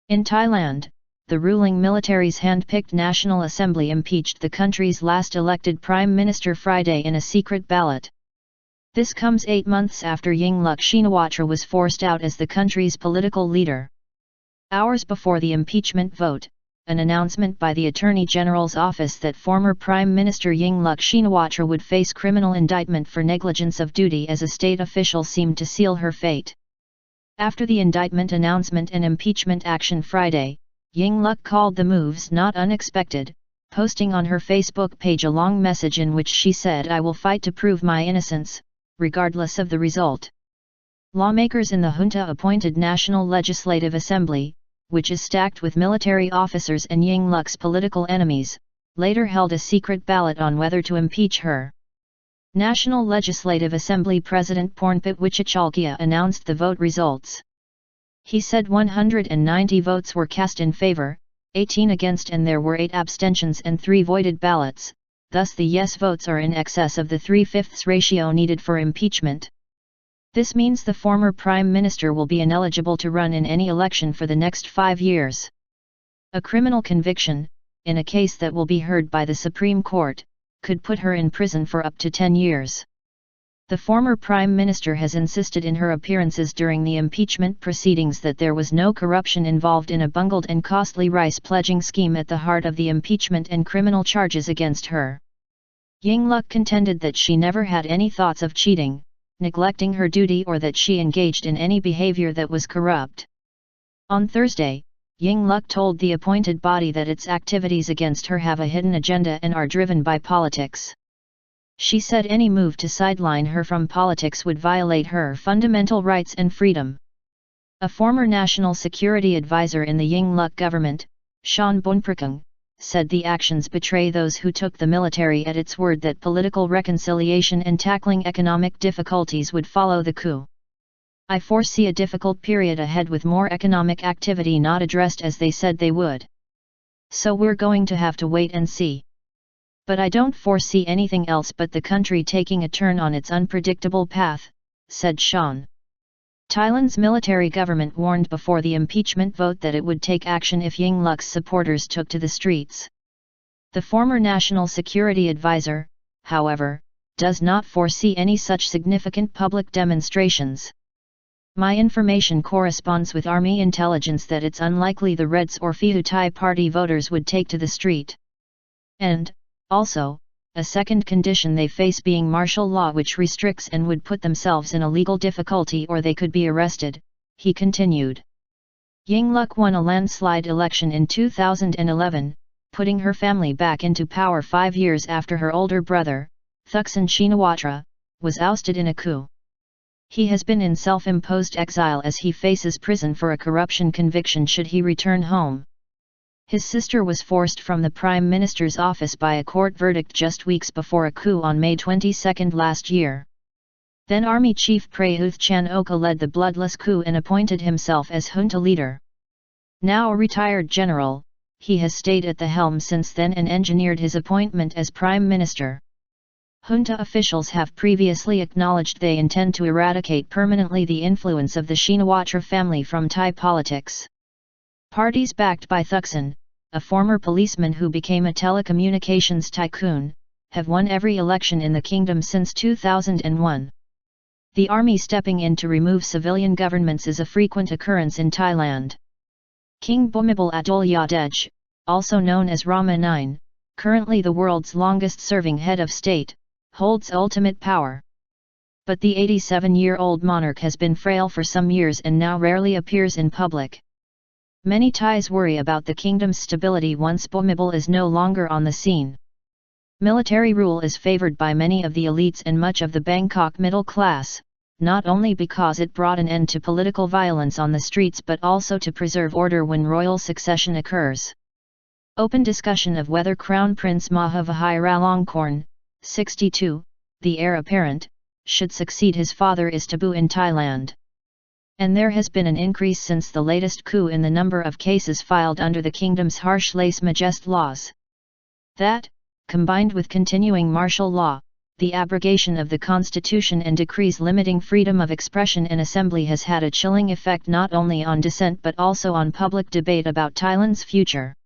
In Thailand, the ruling military's hand-picked National Assembly impeached the country's last elected Prime Minister Friday in a secret ballot. This comes 8 months after Yingluck Shinawatra was forced out as the country's political leader. Hours before the impeachment vote, an announcement by the Attorney General's office that former Prime Minister Yingluck Shinawatra would face criminal indictment for negligence of duty as a state official seemed to seal her fate. After the indictment announcement and impeachment action Friday, Yingluck called the moves not unexpected, posting on her Facebook page a long message in which she said, "I will fight to prove my innocence, regardless of the result." Lawmakers in the junta-appointed National Legislative Assembly, which is stacked with military officers and Yingluck's political enemies, later held a secret ballot on whether to impeach her. National Legislative Assembly President Pornpet Wichitcholchia announced the vote results. He said 190 votes were cast in favor, 18 against, and there were 8 abstentions and 3 voided ballots, thus the yes votes are in excess of the 3/5 ratio needed for impeachment. This means the former Prime Minister will be ineligible to run in any election for the next 5 years. A criminal conviction, in a case that will be heard by the Supreme Court, could put her in prison for up to 10 years. The former Prime Minister has insisted in her appearances during the impeachment proceedings that there was no corruption involved in a bungled and costly rice pledging scheme at the heart of the impeachment and criminal charges against her. Yingluck contended that she never had any thoughts of cheating, neglecting her duty, or that she engaged in any behavior that was corrupt. On Thursday, Yingluck told the appointed body that its activities against her have a hidden agenda and are driven by politics. She said any move to sideline her from politics would violate her fundamental rights and freedom. A former national security advisor in the Yingluck government, Sean Bonprikung, said the actions betray those who took the military at its word that political reconciliation and tackling economic difficulties would follow the coup. "I foresee a difficult period ahead with more economic activity not addressed as they said they would. So we're going to have to wait and see. But I don't foresee anything else but the country taking a turn on its unpredictable path," said Sean. Thailand's military government warned before the impeachment vote that it would take action if Yingluck's supporters took to the streets. The former national security advisor, however, does not foresee any such significant public demonstrations. "My information corresponds with Army intelligence that it's unlikely the Reds or Pheu Thai party voters would take to the street. And, also, a second condition they face being martial law which restricts and would put themselves in a legal difficulty or they could be arrested," he continued. Yingluck won a landslide election in 2011, putting her family back into power 5 years after her older brother, Thaksin Shinawatra, was ousted in a coup. He has been in self-imposed exile as he faces prison for a corruption conviction should he return home. His sister was forced from the Prime Minister's office by a court verdict just weeks before a coup on May 22 last year. Then Army Chief Prayuth Chan-ocha led the bloodless coup and appointed himself as junta leader. Now a retired general, he has stayed at the helm since then and engineered his appointment as Prime Minister. Junta officials have previously acknowledged they intend to eradicate permanently the influence of the Shinawatra family from Thai politics. Parties backed by Thaksin, a former policeman who became a telecommunications tycoon, have won every election in the kingdom since 2001. The army stepping in to remove civilian governments is a frequent occurrence in Thailand. King Bhumibol Adulyadej, also known as Rama IX, currently the world's longest-serving head of state, holds ultimate power. But the 87-year-old monarch has been frail for some years and now rarely appears in public. Many Thais worry about the kingdom's stability once Bhumibol is no longer on the scene. Military rule is favoured by many of the elites and much of the Bangkok middle class, not only because it brought an end to political violence on the streets but also to preserve order when royal succession occurs. Open discussion of whether Crown Prince Maha Vajiralongkorn, 62, the heir apparent, should succeed his father is taboo in Thailand. And there has been an increase since the latest coup in the number of cases filed under the kingdom's harsh lèse majesté laws. That, combined with continuing martial law, the abrogation of the constitution and decrees limiting freedom of expression in assembly has had a chilling effect not only on dissent but also on public debate about Thailand's future.